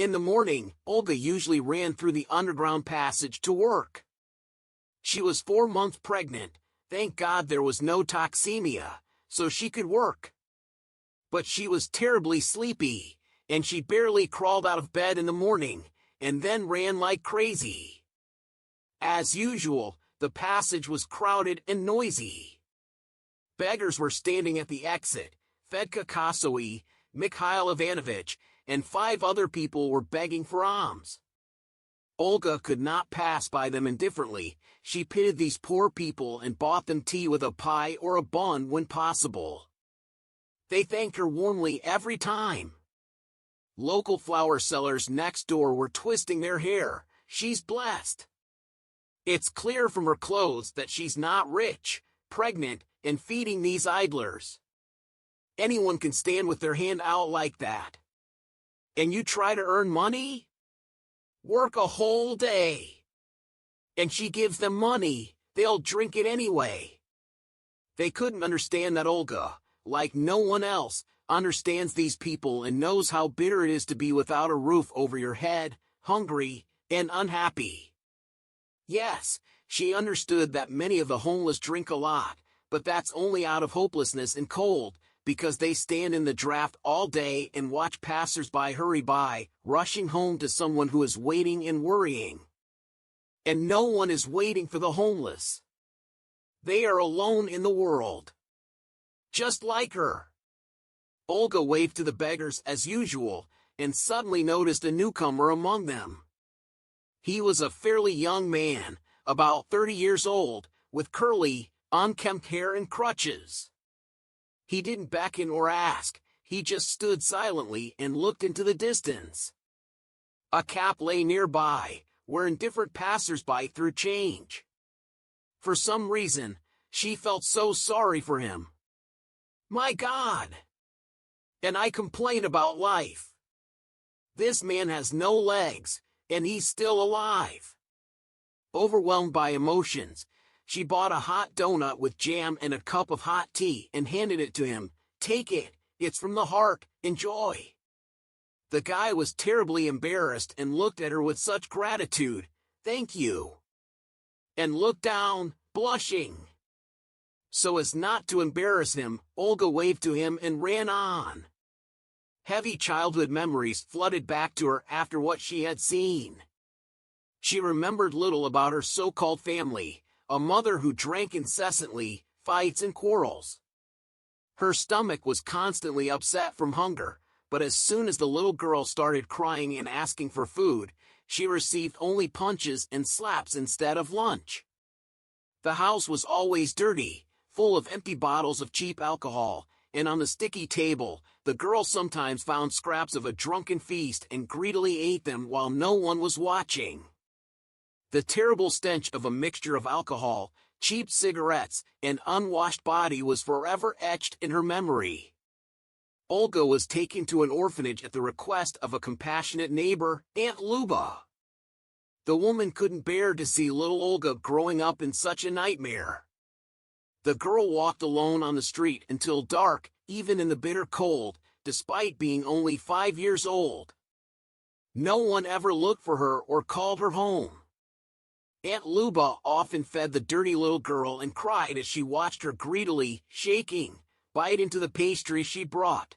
In the morning, Olga usually ran through the underground passage to work. She was 4 months pregnant. Thank God there was no toxemia, so she could work. But she was terribly sleepy, and she barely crawled out of bed in the morning, and then ran like crazy. As usual, the passage was crowded and noisy. Beggars were standing at the exit. Fedka Kosoe, Mikhail Ivanovich, and 5 other people were begging for alms. Olga could not pass by them indifferently. She pitied these poor people and bought them tea with a pie or a bun when possible. They thanked her warmly every time. Local flower sellers next door were twisting their hair. She's blessed. It's clear from her clothes that she's not rich, pregnant, and feeding these idlers. Anyone can stand with their hand out like that. And you try to earn money? Work a whole day. And she gives them money, they'll drink it anyway. They couldn't understand that Olga, like no one else, understands these people and knows how bitter it is to be without a roof over your head, hungry, and unhappy. Yes, she understood that many of the homeless drink a lot, but that's only out of hopelessness and cold, because they stand in the draft all day and watch passers-by hurry by, rushing home to someone who is waiting and worrying. And no one is waiting for the homeless. They are alone in the world. Just like her. Olga waved to the beggars as usual, and suddenly noticed a newcomer among them. He was a fairly young man, about 30 years old, with curly, unkempt hair and crutches. He didn't beckon or ask, he just stood silently and looked into the distance. A cap lay nearby, where indifferent passers-by threw change. For some reason, she felt so sorry for him. My God! And I complain about life. This man has no legs, and he's still alive. Overwhelmed by emotions, she bought a hot donut with jam and a cup of hot tea and handed it to him. Take it, it's from the heart, enjoy. The guy was terribly embarrassed and looked at her with such gratitude. Thank you. And looked down, blushing. So as not to embarrass him, Olga waved to him and ran on. Heavy childhood memories flooded back to her after what she had seen. She remembered little about her so-called family, a mother who drank incessantly, fights and quarrels. Her stomach was constantly upset from hunger, but as soon as the little girl started crying and asking for food, she received only punches and slaps instead of lunch. The house was always dirty, full of empty bottles of cheap alcohol, and on the sticky table, the girl sometimes found scraps of a drunken feast and greedily ate them while no one was watching. The terrible stench of a mixture of alcohol, cheap cigarettes, and unwashed body was forever etched in her memory. Olga was taken to an orphanage at the request of a compassionate neighbor, Aunt Luba. The woman couldn't bear to see little Olga growing up in such a nightmare. The girl walked alone on the street until dark, even in the bitter cold, despite being only 5 years old. No one ever looked for her or called her home. Aunt Luba often fed the dirty little girl and cried as she watched her greedily, shaking, bite into the pastry she brought.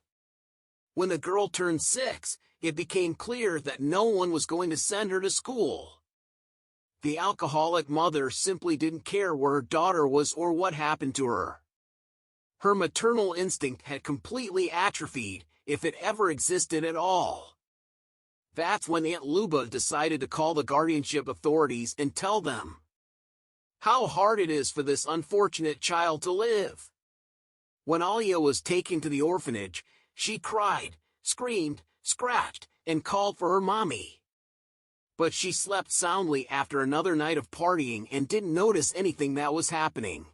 When the girl turned 6, it became clear that no one was going to send her to school. The alcoholic mother simply didn't care where her daughter was or what happened to her. Her maternal instinct had completely atrophied, if it ever existed at all. That's when Aunt Luba decided to call the guardianship authorities and tell them how hard it is for this unfortunate child to live. When Olga was taken to the orphanage, she cried, screamed, scratched, and called for her mommy. But she slept soundly after another night of partying and didn't notice anything that was happening.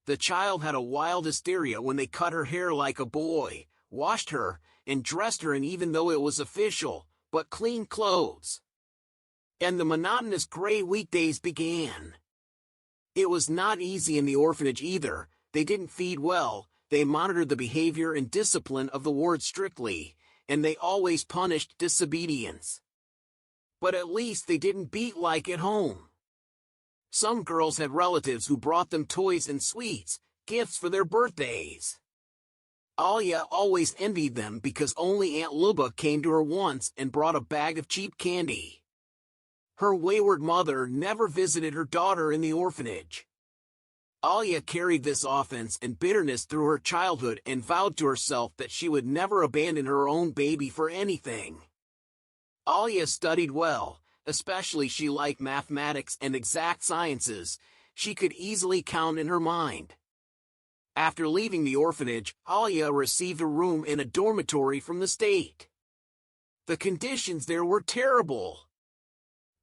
The child had a wild hysteria when they cut her hair like a boy, washed her, and dressed her in, even though it was official, but clean clothes. And the monotonous gray weekdays began. It was not easy in the orphanage either. They didn't feed well, they monitored the behavior and discipline of the ward strictly, and they always punished disobedience. But at least they didn't beat like at home. Some girls had relatives who brought them toys and sweets, gifts for their birthdays. Olga always envied them because only Aunt Luba came to her once and brought a bag of cheap candy. Her wayward mother never visited her daughter in the orphanage. Olga carried this offense and bitterness through her childhood and vowed to herself that she would never abandon her own baby for anything. Olga studied well, especially she liked mathematics and exact sciences. She could easily count in her mind. After leaving the orphanage, Olga received a room in a dormitory from the state. The conditions there were terrible.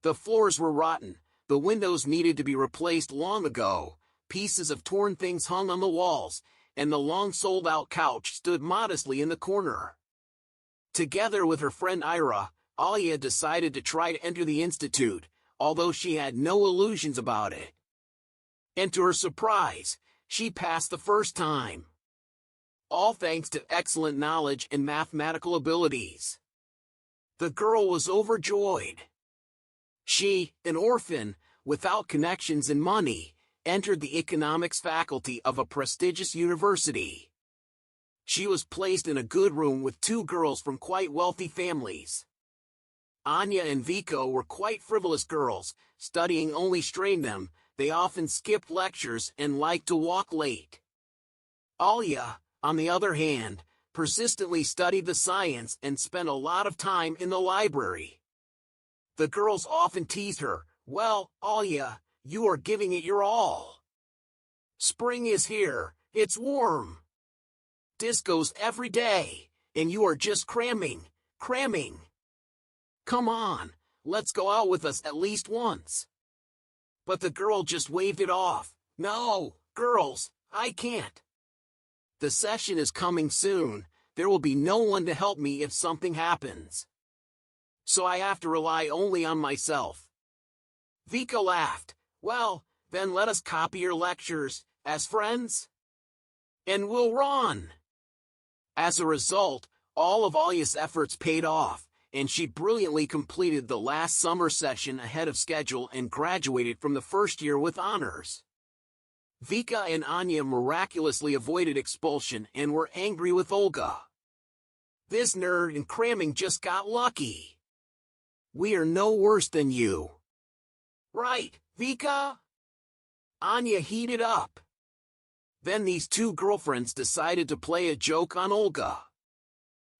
The floors were rotten, the windows needed to be replaced long ago, pieces of torn things hung on the walls, and the long sold-out couch stood modestly in the corner. Together with her friend Ira, Olga decided to try to enter the institute, although she had no illusions about it. And to her surprise, she passed the first time. All thanks to excellent knowledge and mathematical abilities. The girl was overjoyed. She, an orphan, without connections and money, entered the economics faculty of a prestigious university. She was placed in a good room with two girls from quite wealthy families. Anya and Vika were quite frivolous girls, studying only strained them. They often skipped lectures and liked to walk late. Olga, on the other hand, persistently studied the science and spent a lot of time in the library. The girls often teased her, "Well, Olga, you are giving it your all. Spring is here, it's warm. Discos every day, and you are just cramming. Come on, let's go out with us at least once." But the girl just waved it off. "No, girls, I can't. The session is coming soon, there will be no one to help me if something happens. So I have to rely only on myself." Vika laughed. "Well, then let us copy your lectures, as friends. And we'll run." As a result, all of Olga's efforts paid off, and she brilliantly completed the last summer session ahead of schedule and graduated from the first year with honors. Vika and Anya miraculously avoided expulsion and were angry with Olga. "This nerd in cramming just got lucky. We are no worse than you." "Right, Vika?" Anya heated up. Then these two girlfriends decided to play a joke on Olga.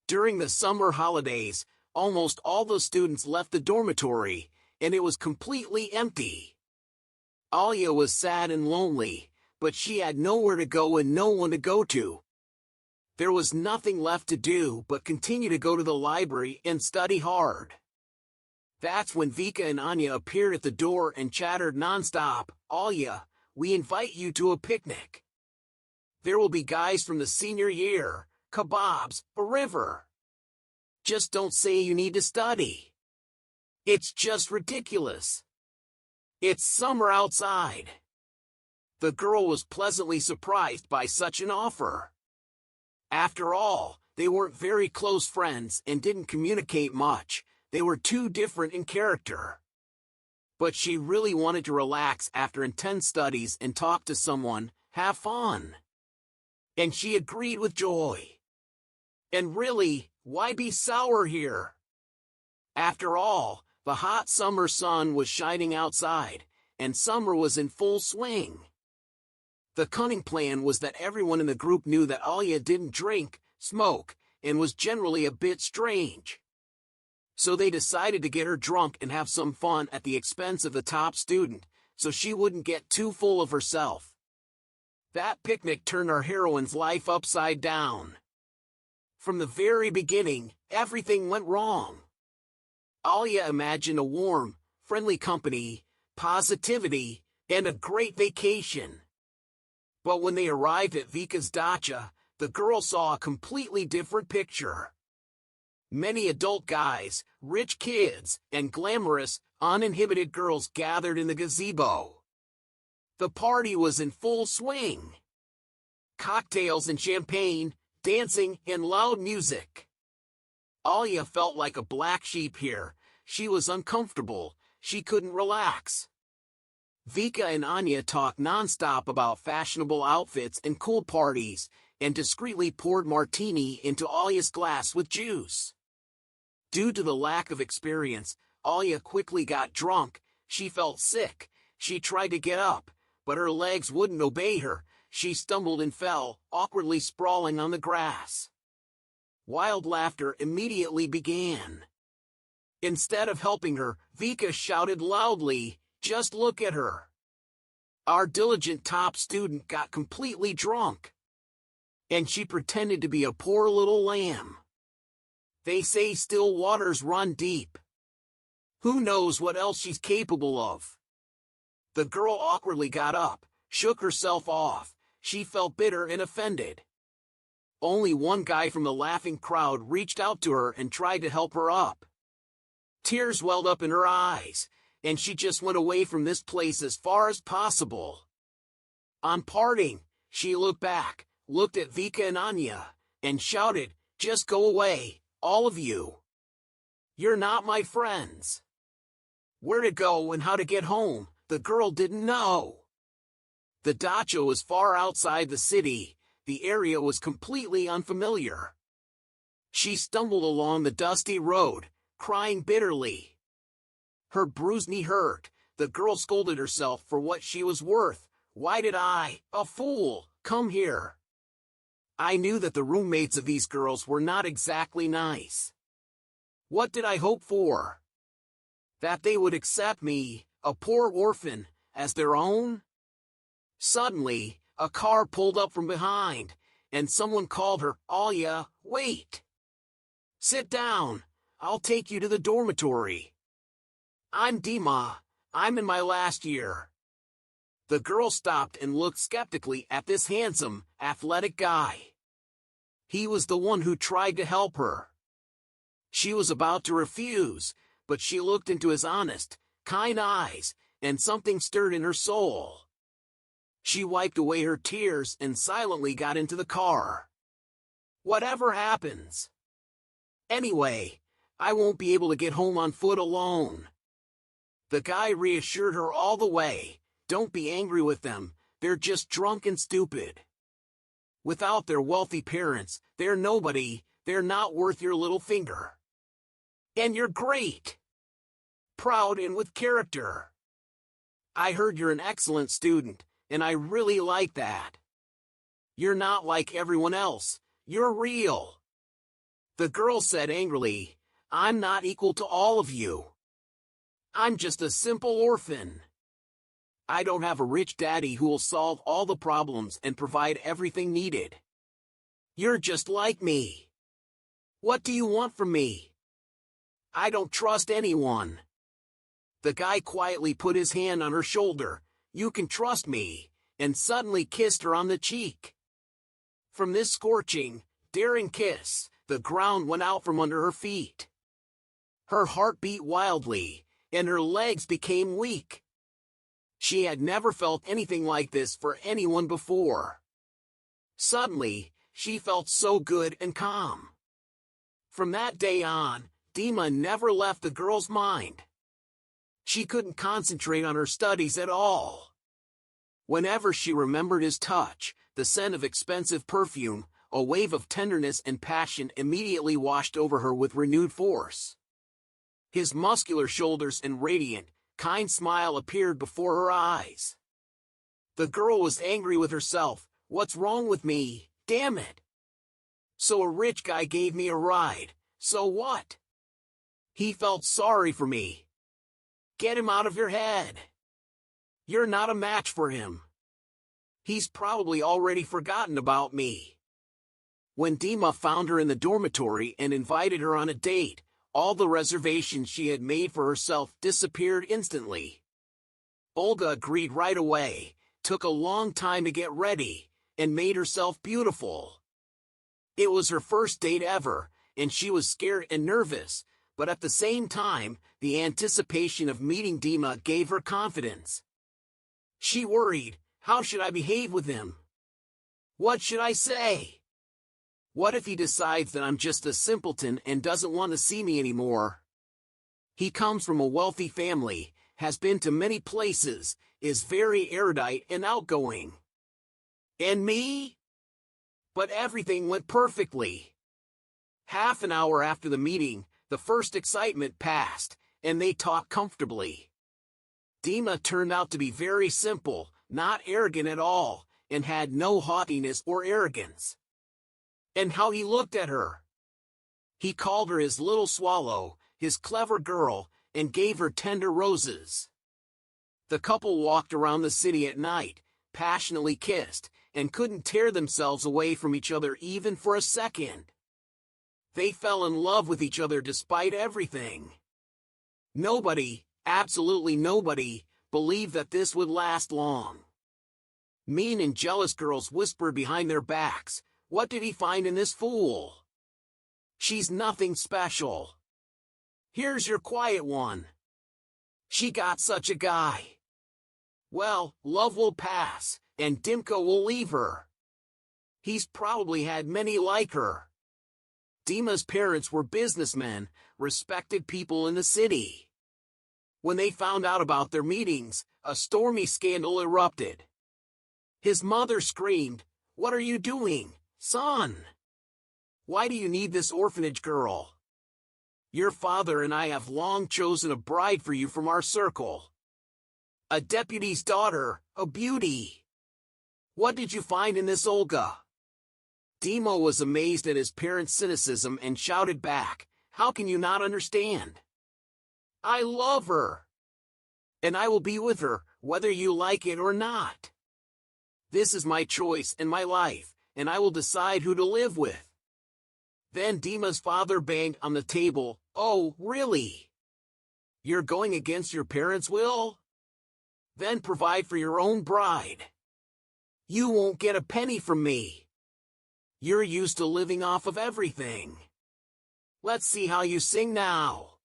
During the summer holidays, almost all the students left the dormitory, and it was completely empty. Olga was sad and lonely, but she had nowhere to go and no one to go to. There was nothing left to do but continue to go to the library and study hard. That's when Vika and Anya appeared at the door and chattered nonstop. "Olga, we invite you to a picnic. There will be guys from the senior year, kebabs, a river. Just don't say you need to study. It's just ridiculous. It's summer outside." The girl was pleasantly surprised by such an offer. After all, they weren't very close friends and didn't communicate much. They were too different in character. But she really wanted to relax after intense studies and talk to someone, have fun. And she agreed with joy. And really, why be sour here? After all, the hot summer sun was shining outside, and summer was in full swing. The cunning plan was that everyone in the group knew that Olga didn't drink, smoke, and was generally a bit strange. So they decided to get her drunk and have some fun at the expense of the top student, so she wouldn't get too full of herself. That picnic turned our heroine's life upside down. From the very beginning, everything went wrong. Olga imagined a warm, friendly company, positivity, and a great vacation. But when they arrived at Vika's dacha, the girl saw a completely different picture. Many adult guys, rich kids, and glamorous, uninhibited girls gathered in the gazebo. The party was in full swing. Cocktails and champagne, dancing, and loud music. Olga felt like a black sheep here. She was uncomfortable. She couldn't relax. Vika and Anya talked nonstop about fashionable outfits and cool parties, and discreetly poured martini into Olga's glass with juice. Due to the lack of experience, Olga quickly got drunk. She felt sick. She tried to get up, but her legs wouldn't obey her. She stumbled and fell, awkwardly sprawling on the grass. Wild laughter immediately began. Instead of helping her, Vika shouted loudly, "Just look at her!" Our diligent top student got completely drunk. And she pretended to be a poor little lamb. They say still waters run deep. Who knows what else she's capable of? The girl awkwardly got up, shook herself off. She felt bitter and offended. Only one guy from the laughing crowd reached out to her and tried to help her up. Tears welled up in her eyes, and she just went away from this place as far as possible. On parting, she looked back, looked at Vika and Anya, and shouted, "Just go away, all of you. You're not my friends." Where to go and how to get home, the girl didn't know. The dacha was far outside the city. The area was completely unfamiliar. She stumbled along the dusty road, crying bitterly. Her bruised knee hurt. The girl scolded herself for what she was worth. Why did I, a fool, come here? I knew that the roommates of these girls were not exactly nice. What did I hope for? That they would accept me, a poor orphan, as their own? Suddenly, a car pulled up from behind, and someone called her, "Olga, wait. Sit down, I'll take you to the dormitory. I'm Dima, I'm in my last year." The girl stopped and looked skeptically at this handsome, athletic guy. He was the one who tried to help her. She was about to refuse, but she looked into his honest, kind eyes, and something stirred in her soul. She wiped away her tears and silently got into the car. Whatever happens. Anyway, I won't be able to get home on foot alone. The guy reassured her all the way. Don't be angry with them, they're just drunk and stupid. Without their wealthy parents, they're nobody, they're not worth your little finger. And you're great. Proud and with character. I heard you're an excellent student, and I really like that. You're not like everyone else, you're real. The girl said angrily, "I'm not equal to all of you. I'm just a simple orphan. I don't have a rich daddy who'll solve all the problems and provide everything needed. You're just like me. What do you want from me? I don't trust anyone." The guy quietly put his hand on her shoulder, "You can trust me," and suddenly kissed her on the cheek. From this scorching, daring kiss, the ground went out from under her feet. Her heart beat wildly, and her legs became weak. She had never felt anything like this for anyone before. Suddenly, she felt so good and calm. From that day on, Dima never left the girl's mind. She couldn't concentrate on her studies at all. Whenever she remembered his touch, the scent of expensive perfume, a wave of tenderness and passion immediately washed over her with renewed force. His muscular shoulders and radiant, kind smile appeared before her eyes. The girl was angry with herself. What's wrong with me? Damn it! So a rich guy gave me a ride. So what? He felt sorry for me. Get him out of your head. You're not a match for him. He's probably already forgotten about me. When Dima found her in the dormitory and invited her on a date, all the reservations she had made for herself disappeared instantly. Olga agreed right away, took a long time to get ready, and made herself beautiful. It was her first date ever, and she was scared and nervous, but at the same time, the anticipation of meeting Dima gave her confidence. She worried, how should I behave with him? What should I say? What if he decides that I'm just a simpleton and doesn't want to see me anymore? He comes from a wealthy family, has been to many places, is very erudite and outgoing. And me? But everything went perfectly. Half an hour after the meeting, the first excitement passed, and they talked comfortably. Dima turned out to be very simple, not arrogant at all, and had no haughtiness or arrogance. And how he looked at her! He called her his little swallow, his clever girl, and gave her tender roses. The couple walked around the city at night, passionately kissed, and couldn't tear themselves away from each other even for a second. They fell in love with each other despite everything. Nobody, absolutely nobody, believed that this would last long. Mean and jealous girls whispered behind their backs, "What did he find in this fool? She's nothing special. Here's your quiet one. She got such a guy." Well, love will pass, and Dimka will leave her. He's probably had many like her. Dima's parents were businessmen, respected people in the city. When they found out about their meetings, a stormy scandal erupted. His mother screamed, "What are you doing, son? Why do you need this orphanage girl? Your father and I have long chosen a bride for you from our circle. A deputy's daughter, a beauty. What did you find in this Olga?" Dima was amazed at his parents' cynicism and shouted back, "How can you not understand? I love her. And I will be with her, whether you like it or not. This is my choice and my life, and I will decide who to live with." Then Dima's father banged on the table. "Oh, really? You're going against your parents' will? Then provide for your own bride. You won't get a penny from me. You're used to living off of everything. Let's see how you sing now."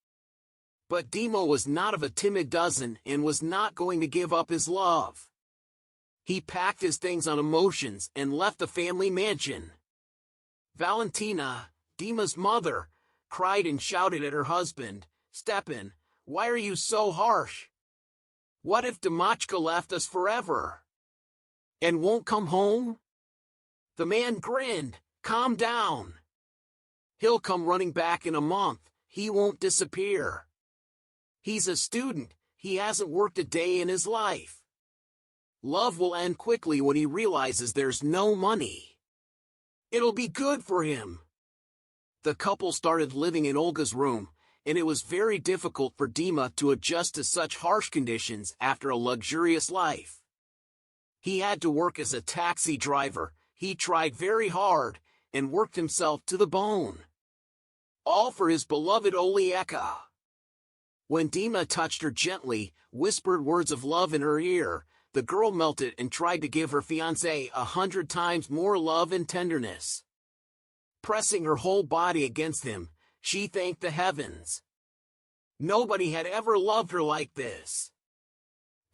But Dima was not of a timid dozen and was not going to give up his love. He packed his things on emotions and left the family mansion. Valentina, Dima's mother, cried and shouted at her husband, "Stepan, why are you so harsh? What if Demachka left us forever? And won't come home?" The man grinned, "Calm down. He'll come running back in a month, he won't disappear. He's a student, he hasn't worked a day in his life. Love will end quickly when he realizes there's no money. It'll be good for him." The couple started living in Olga's room, and it was very difficult for Dima to adjust to such harsh conditions after a luxurious life. He had to work as a taxi driver. He tried very hard, and worked himself to the bone. All for his beloved Olga. When Dima touched her gently, whispered words of love in her ear, the girl melted and tried to give her fiancé 100 times more love and tenderness. Pressing her whole body against him, she thanked the heavens. Nobody had ever loved her like this.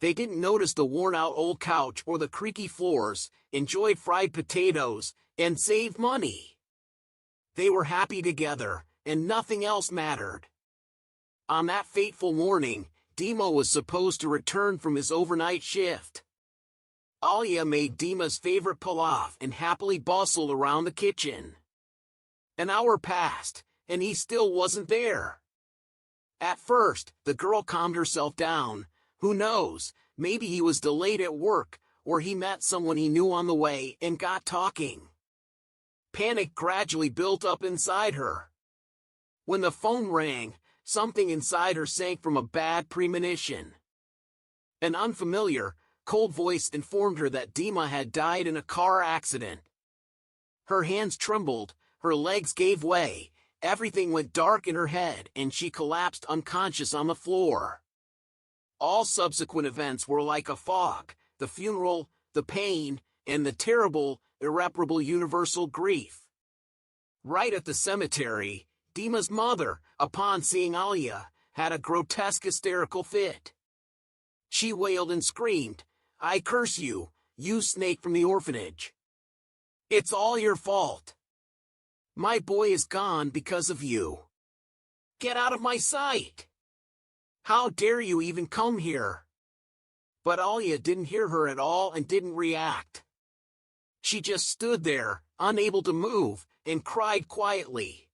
They didn't notice the worn-out old couch or the creaky floors, enjoyed fried potatoes, and saved money. They were happy together, and nothing else mattered. On that fateful morning, Dima was supposed to return from his overnight shift. Olga made Dima's favorite pilaf and happily bustled around the kitchen. An hour passed, and he still wasn't there. At first, the girl calmed herself down. Who knows, maybe he was delayed at work, or he met someone he knew on the way and got talking. Panic gradually built up inside her. When the phone rang, something inside her sank from a bad premonition. An unfamiliar, cold voice informed her that Dima had died in a car accident. Her hands trembled, her legs gave way, everything went dark in her head and she collapsed unconscious on the floor. All subsequent events were like a fog, the funeral, the pain, and the terrible, irreparable universal grief. Right at the cemetery, Dima's mother, upon seeing Olga, had a grotesque hysterical fit. She wailed and screamed, "I curse you, you snake from the orphanage. It's all your fault. My boy is gone because of you. Get out of my sight! How dare you even come here? But Olga didn't hear her at all and didn't react. She just stood there, unable to move, and cried quietly.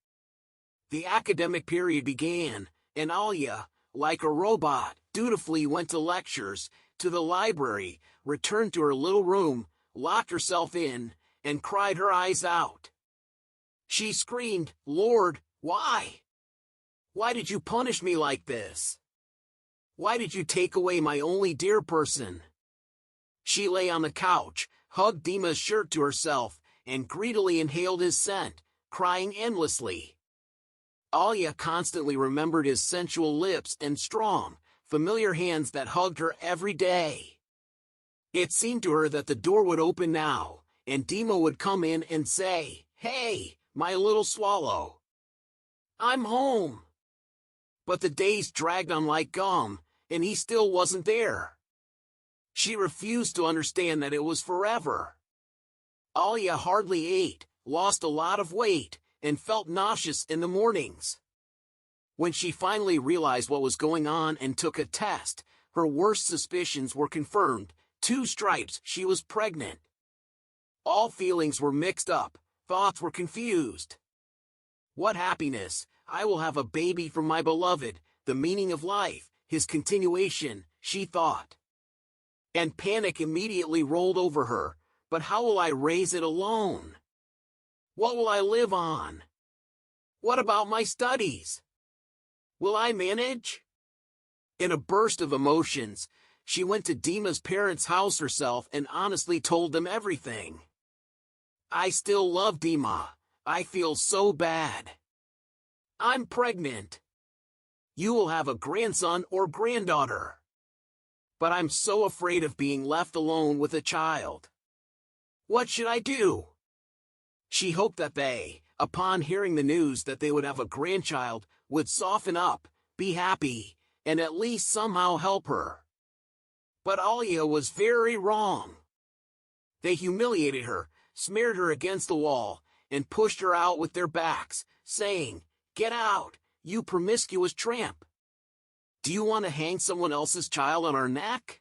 The academic period began, and Olga, like a robot, dutifully went to lectures, to the library, returned to her little room, locked herself in, and cried her eyes out. She screamed, "Lord, why? Why did you punish me like this? Why did you take away my only dear person?" She lay on the couch, hugged Dima's shirt to herself, and greedily inhaled his scent, crying endlessly. Olga constantly remembered his sensual lips and strong, familiar hands that hugged her every day. It seemed to her that the door would open now, and Dima would come in and say, "Hey, my little swallow. I'm home." But the days dragged on like gum, and he still wasn't there. She refused to understand that it was forever. Olga hardly ate, lost a lot of weight, and felt nauseous in the mornings. When she finally realized what was going on and took a test, her worst suspicions were confirmed. 2 stripes, she was pregnant. All feelings were mixed up, thoughts were confused. What happiness! I will have a baby from my beloved, the meaning of life, his continuation, she thought. And panic immediately rolled over her. But how will I raise it alone? What will I live on? What about my studies? Will I manage? In a burst of emotions, she went to Dima's parents' house herself and honestly told them everything. "I still love Dima. I feel so bad. I'm pregnant. You will have a grandson or granddaughter. But I'm so afraid of being left alone with a child. What should I do?" She hoped that they, upon hearing the news that they would have a grandchild, would soften up, be happy, and at least somehow help her. But Olga was very wrong. They humiliated her, smeared her against the wall, and pushed her out with their backs, saying, "Get out, you promiscuous tramp. Do you want to hang someone else's child on our neck?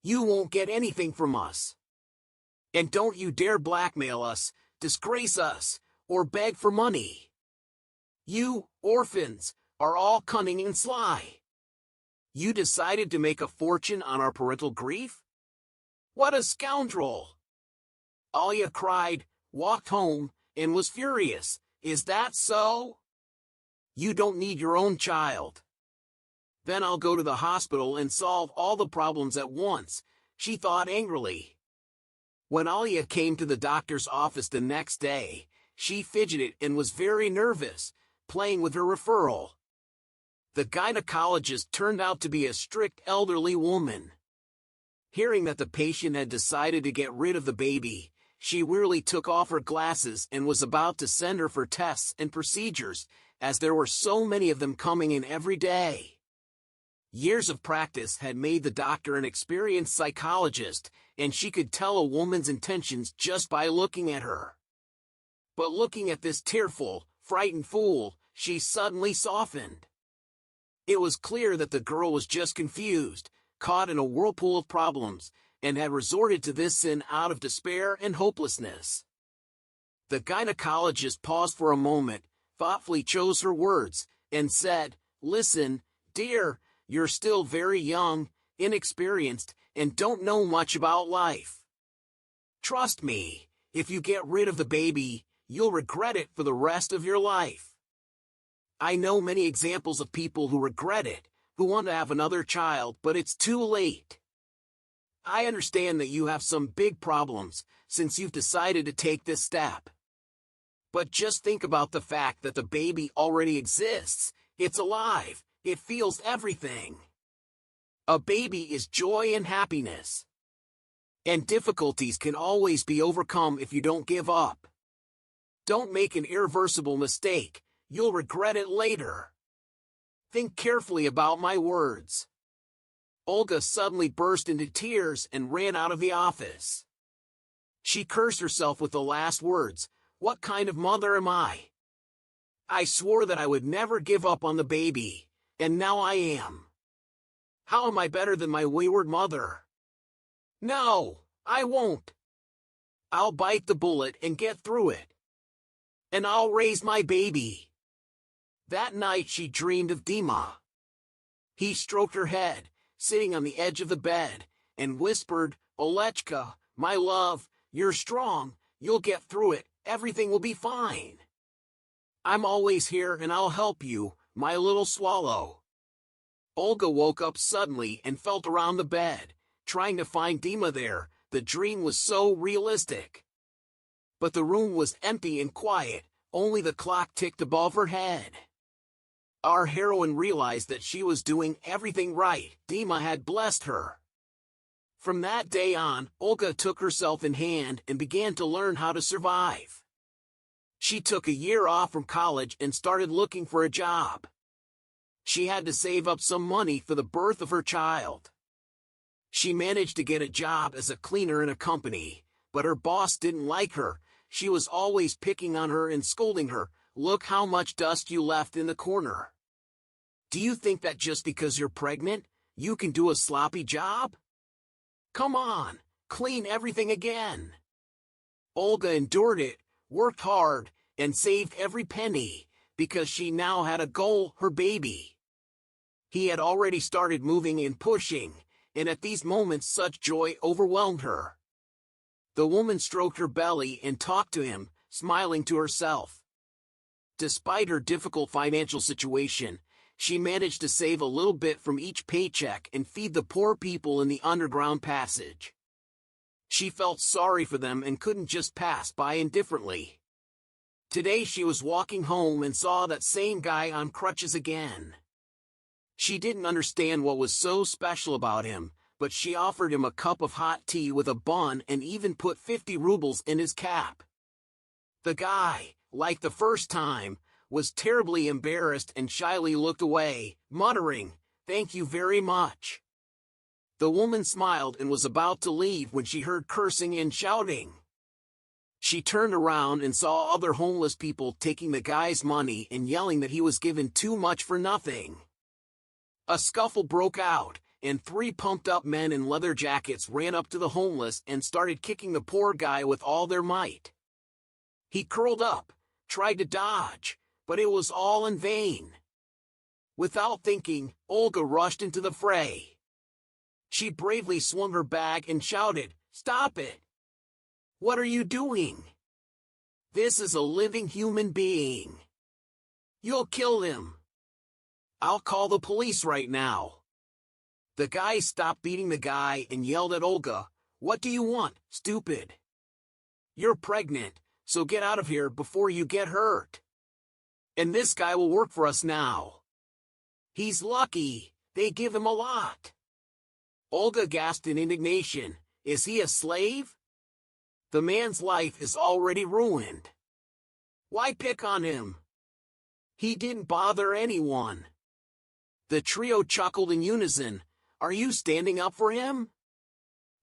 You won't get anything from us. And don't you dare blackmail us, disgrace us, or beg for money. You, orphans, are all cunning and sly. You decided to make a fortune on our parental grief? What a scoundrel!" Olga cried, walked home, and was furious. "Is that so? You don't need your own child. Then I'll go to the hospital and solve all the problems at once," she thought angrily. When Olga came to the doctor's office the next day, she fidgeted and was very nervous, playing with her referral. The gynecologist turned out to be a strict elderly woman. Hearing that the patient had decided to get rid of the baby, she wearily took off her glasses and was about to send her for tests and procedures, as there were so many of them coming in every day. Years of practice had made the doctor an experienced psychologist, and she could tell a woman's intentions just by looking at her. But looking at this tearful, frightened fool, she suddenly softened. It was clear that the girl was just confused, caught in a whirlpool of problems, and had resorted to this sin out of despair and hopelessness. The gynecologist paused for a moment, thoughtfully chose her words, and said, "Listen, dear, you're still very young, inexperienced, and don't know much about life. Trust me, if you get rid of the baby, you'll regret it for the rest of your life. I know many examples of people who regret it, who want to have another child, but it's too late. I understand that you have some big problems, since you've decided to take this step. But just think about the fact that the baby already exists. It's alive. It feels everything. A baby is joy and happiness. And difficulties can always be overcome if you don't give up. Don't make an irreversible mistake. You'll regret it later. Think carefully about my words." Olga suddenly burst into tears and ran out of the office. She cursed herself with the last words. What kind of mother am I? I swore that I would never give up on the baby, and now I am. How am I better than my wayward mother? No, I won't. I'll bite the bullet and get through it. And I'll raise my baby. That night she dreamed of Dima. He stroked her head, sitting on the edge of the bed, and whispered, Olechka, my love, you're strong, you'll get through it, everything will be fine. I'm always here and I'll help you, my little swallow. Olga woke up suddenly and felt around the bed, trying to find Dima there. The dream was so realistic. But the room was empty and quiet, only the clock ticked above her head. Our heroine realized that she was doing everything right. Dima had blessed her. From that day on, Olga took herself in hand and began to learn how to survive. She took a year off from college and started looking for a job. She had to save up some money for the birth of her child. She managed to get a job as a cleaner in a company, but her boss didn't like her. She was always picking on her and scolding her. Look how much dust you left in the corner. Do you think that just because you're pregnant, you can do a sloppy job? Come on, clean everything again. Olga endured it, worked hard, and saved every penny, because she now had a goal, her baby. He had already started moving and pushing, and at these moments such joy overwhelmed her. The woman stroked her belly and talked to him, smiling to herself. Despite her difficult financial situation, she managed to save a little bit from each paycheck and feed the poor people in the underground passage. She felt sorry for them and couldn't just pass by indifferently. Today she was walking home and saw that same guy on crutches again. She didn't understand what was so special about him, but she offered him a cup of hot tea with a bun and even put 50 rubles in his cap. The guy, like the first time, was terribly embarrassed and shyly looked away, muttering, "Thank you very much." The woman smiled and was about to leave when she heard cursing and shouting. She turned around and saw other homeless people taking the guy's money and yelling that he was given too much for nothing. A scuffle broke out, and 3 pumped-up men in leather jackets ran up to the homeless and started kicking the poor guy with all their might. He curled up, tried to dodge, but it was all in vain. Without thinking, Olga rushed into the fray. She bravely swung her bag and shouted, "Stop it! What are you doing? This is a living human being. You'll kill him. I'll call the police right now." The guy stopped beating the guy and yelled at Olga, "What do you want, stupid? You're pregnant, so get out of here before you get hurt. And this guy will work for us now. He's lucky, they give him a lot." Olga gasped in indignation, "Is he a slave? The man's life is already ruined. Why pick on him? He didn't bother anyone." The trio chuckled in unison. "Are you standing up for him?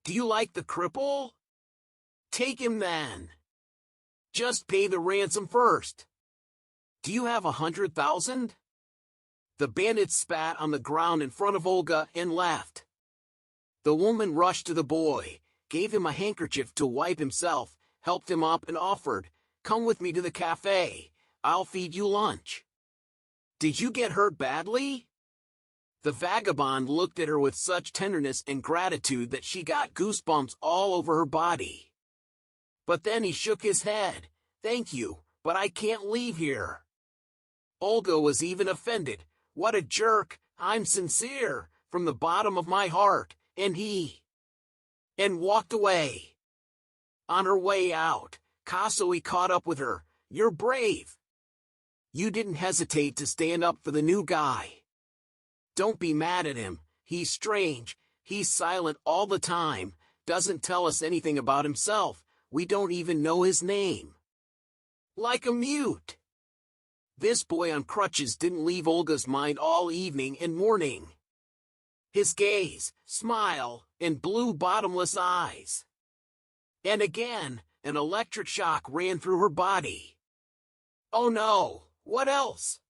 Do you like the cripple? Take him then. Just pay the ransom first. Do you have 100,000? The bandits spat on the ground in front of Olga and left. The woman rushed to the boy, gave him a handkerchief to wipe himself, helped him up and offered, "Come with me to the cafe, I'll feed you lunch." "Did you get hurt badly?" The vagabond looked at her with such tenderness and gratitude that she got goosebumps all over her body. But then he shook his head, "Thank you, but I can't leave here." Olga was even offended. "What a jerk, I'm sincere, from the bottom of my heart," and walked away. On her way out, Kasui caught up with her. "You're brave. You didn't hesitate to stand up for the new guy. Don't be mad at him, he's strange, he's silent all the time, doesn't tell us anything about himself, we don't even know his name. Like a mute." This boy on crutches didn't leave Olga's mind all evening and morning. His gaze, smile, and blue bottomless eyes. And again an electric shock ran through her body. Oh no, what else?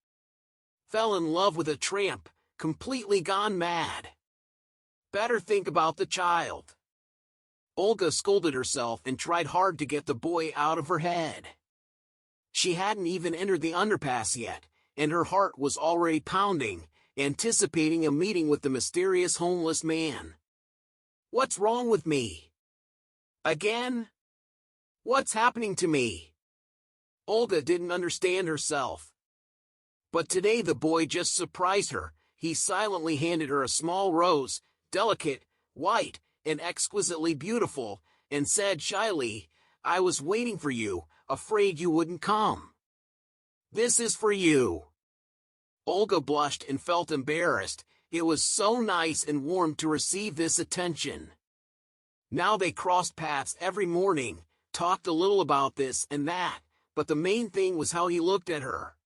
Fell in love with a tramp, completely gone mad. Better think about the child. Olga scolded herself and tried hard to get the boy out of her head. She hadn't even entered the underpass yet, and her heart was already pounding, anticipating a meeting with the mysterious homeless man. What's wrong with me? Again? What's happening to me? Olga didn't understand herself. But today the boy just surprised her. He silently handed her a small rose, delicate, white, and exquisitely beautiful, and said shyly, "I was waiting for you, afraid you wouldn't come. This is for you." Olga blushed and felt embarrassed. It was so nice and warm to receive this attention. Now they crossed paths every morning, talked a little about this and that, but the main thing was how he looked at her.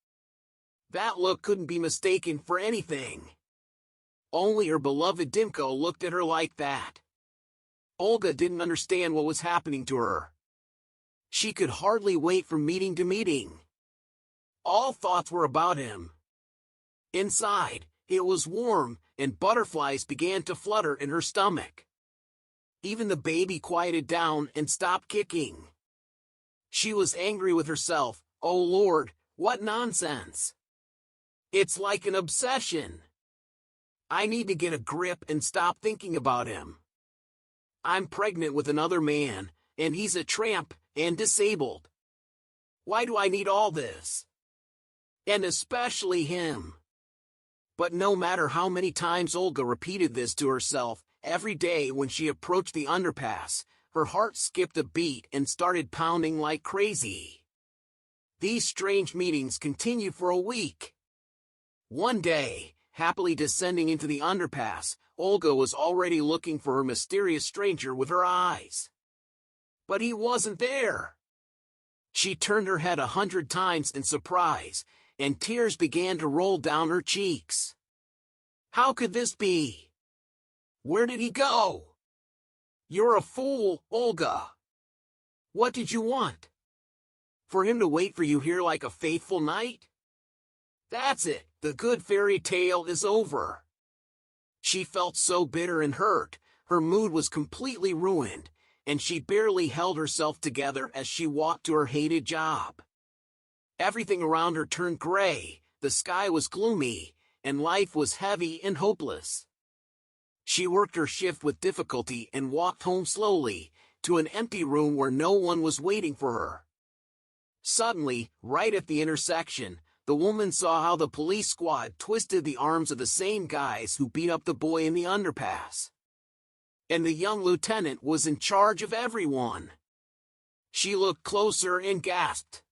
That look couldn't be mistaken for anything. Only her beloved Dimko looked at her like that. Olga didn't understand what was happening to her. She could hardly wait from meeting to meeting. All thoughts were about him. Inside, it was warm, and butterflies began to flutter in her stomach. Even the baby quieted down and stopped kicking. She was angry with herself. Oh Lord, what nonsense! It's like an obsession. I need to get a grip and stop thinking about him. I'm pregnant with another man, and he's a tramp and disabled. Why do I need all this? And especially him. But no matter how many times Olga repeated this to herself, every day when she approached the underpass, her heart skipped a beat and started pounding like crazy. These strange meetings continued for a week. One day, happily descending into the underpass, Olga was already looking for her mysterious stranger with her eyes. But he wasn't there. She turned her head 100 times in surprise, and tears began to roll down her cheeks. How could this be? Where did he go? You're a fool, Olga. What did you want? For him to wait for you here like a faithful knight? That's it, the good fairy tale is over. She felt so bitter and hurt, her mood was completely ruined, and she barely held herself together as she walked to her hated job. Everything around her turned gray, the sky was gloomy, and life was heavy and hopeless. She worked her shift with difficulty and walked home slowly, to an empty room where no one was waiting for her. Suddenly, right at the intersection, the woman saw how the police squad twisted the arms of the same guys who beat up the boy in the underpass. And the young lieutenant was in charge of everyone. She looked closer and gasped.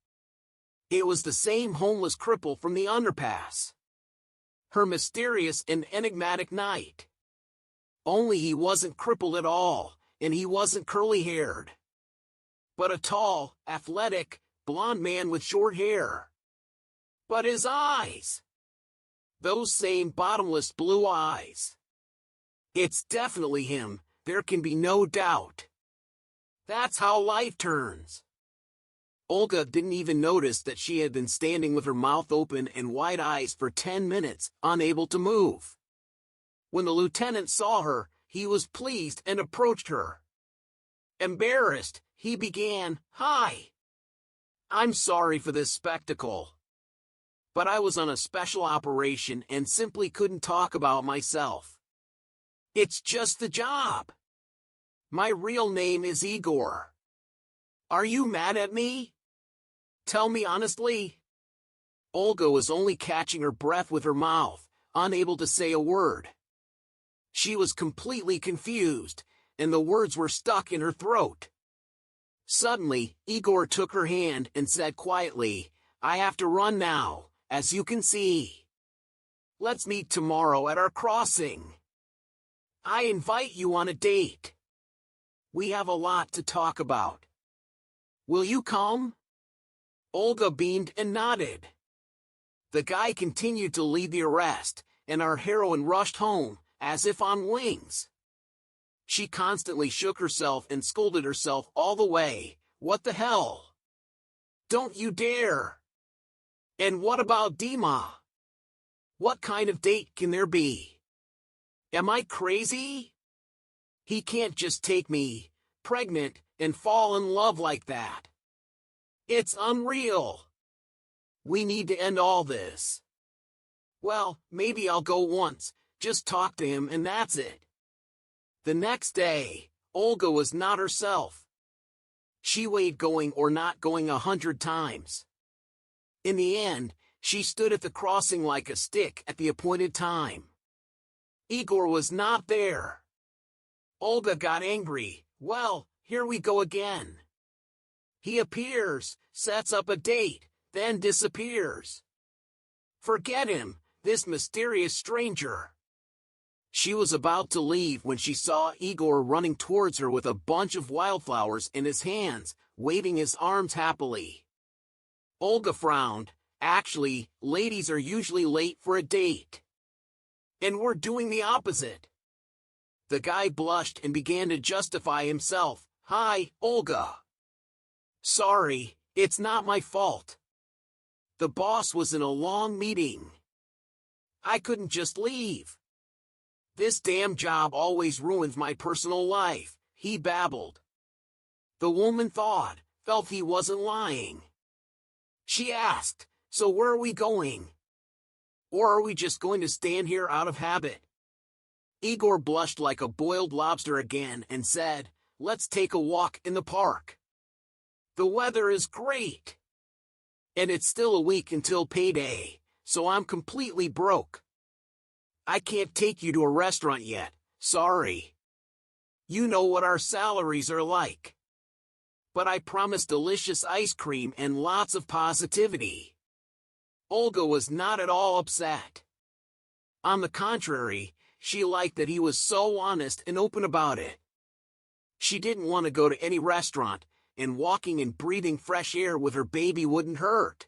It was the same homeless cripple from the underpass. Her mysterious and enigmatic knight. Only he wasn't crippled at all, and he wasn't curly-haired. But a tall, athletic, blond man with short hair. But his eyes! Those same bottomless blue eyes. It's definitely him, there can be no doubt. That's how life turns. Olga didn't even notice that she had been standing with her mouth open and wide eyes for 10 minutes, unable to move. When the lieutenant saw her, he was pleased and approached her. Embarrassed, he began, "Hi. I'm sorry for this spectacle. But I was on a special operation and simply couldn't talk about myself. It's just the job. My real name is Igor. Are you mad at me? Tell me honestly." Olga was only catching her breath with her mouth, unable to say a word. She was completely confused, and the words were stuck in her throat. Suddenly, Igor took her hand and said quietly, "I have to run now, as you can see. Let's meet tomorrow at our crossing. I invite you on a date. We have a lot to talk about. Will you come?" Olga beamed and nodded. The guy continued to lead the arrest, and our heroine rushed home, as if on wings. She constantly shook herself and scolded herself all the way, What the hell? Don't you dare! And what about Dima? What kind of date can there be? Am I crazy? He can't just take me, pregnant, and fall in love like that. It's unreal. We need to end all this. Well, maybe I'll go once, just talk to him and that's it. The next day, Olga was not herself. She weighed going or not going 100 times. In the end, she stood at the crossing like a stick at the appointed time. Igor was not there. Olga got angry. Well, here we go again. He appears, sets up a date, then disappears. Forget him, this mysterious stranger. She was about to leave when she saw Igor running towards her with a bunch of wildflowers in his hands, waving his arms happily. Olga frowned. Actually, ladies are usually late for a date. And we're doing the opposite. The guy blushed and began to justify himself. Hi, Olga. Sorry, it's not my fault. The boss was in a long meeting. I couldn't just leave. This damn job always ruins my personal life, he babbled. The woman felt he wasn't lying. She asked, so where are we going? Or are we just going to stand here out of habit? Igor blushed like a boiled lobster again and said, let's take a walk in the park. The weather is great. And it's still a week until payday, so I'm completely broke. I can't take you to a restaurant yet, sorry. You know what our salaries are like. But I promise delicious ice cream and lots of positivity. Olga was not at all upset. On the contrary, she liked that he was so honest and open about it. She didn't want to go to any restaurant, and walking and breathing fresh air with her baby wouldn't hurt.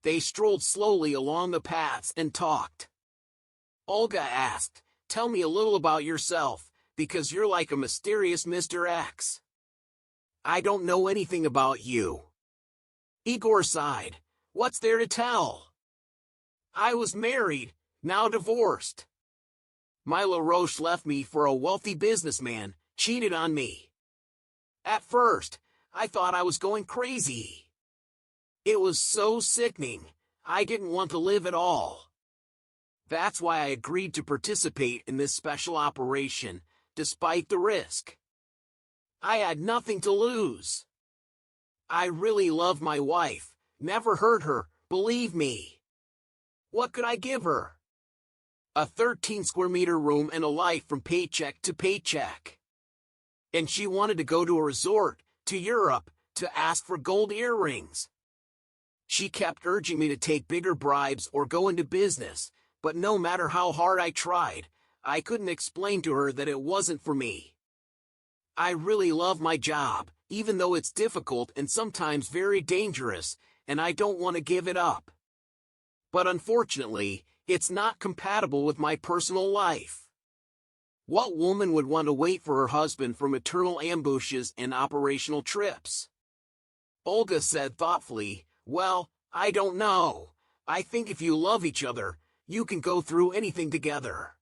They strolled slowly along the paths and talked. Olga asked, tell me a little about yourself, because you're like a mysterious Mr. X. I don't know anything about you. Igor sighed. What's there to tell? I was married, now divorced. Milo Roche left me for a wealthy businessman, cheated on me. At first, I thought I was going crazy. It was so sickening, I didn't want to live at all. That's why I agreed to participate in this special operation, despite the risk. I had nothing to lose. I really love my wife, never hurt her, believe me. What could I give her? A 13-square-meter room and a life from paycheck to paycheck. And she wanted to go to a resort, to Europe, to ask for gold earrings. She kept urging me to take bigger bribes or go into business, but no matter how hard I tried, I couldn't explain to her that it wasn't for me. I really love my job, even though it's difficult and sometimes very dangerous, and I don't want to give it up. But unfortunately, it's not compatible with my personal life. What woman would want to wait for her husband for maternal ambushes and operational trips? Olga said thoughtfully, well, I don't know. I think if you love each other, you can go through anything together.